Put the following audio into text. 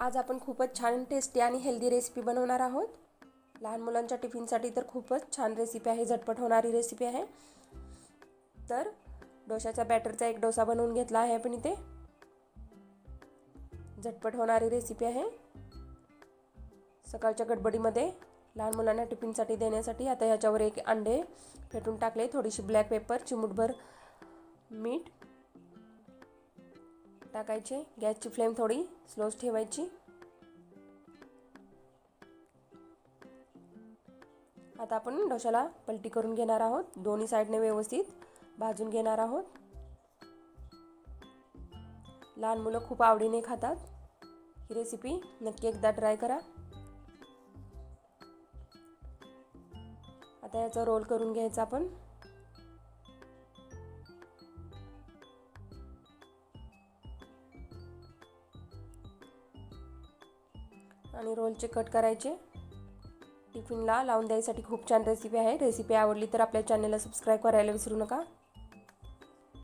आज आपण खूपच छान टेस्टी आणि हेल्दी रेसिपी बनवणार आहोत। लहान मुलांच्या टिफिनसाठी तर खूपच छान रेसिपी आहे, झटपट होणारी रेसिपी आहे। तर डोशाच्या बॅटरचा एक डोसा बनवून घेतला आहे आपण इथे। झटपट होणारी रेसिपी आहे। सकाळच्या गडबडीमध्ये लहान मुलांना टिफिनसाठी देण्यासाठी आता याच्यावर एक अंडे फेटून टाकले, थोडीशी ब्लॅक पेपर, चिमूटभर मीठ टाकायचे। गॅसची फ्लेम थोडी स्लोच ठेवायची। आता आपण डोशाला पलटी करून घेणार आहोत, दोन्ही साइडने व्यवस्थित भाजून घेणार आहोत। लहान मुलं खूप आवडीने खातात, ही रेसिपी नक्की एकदा ट्राय करा। आता याचा रोल करून घ्यायचा आपण। आणि रोलचे कट करायचे। टिफिनला लावून द्यायसाठी खूप छान रेसिपी आहे। रेसिपी आवडली तर आपल्या चॅनलला सबस्क्राइब करायला विसरू नका।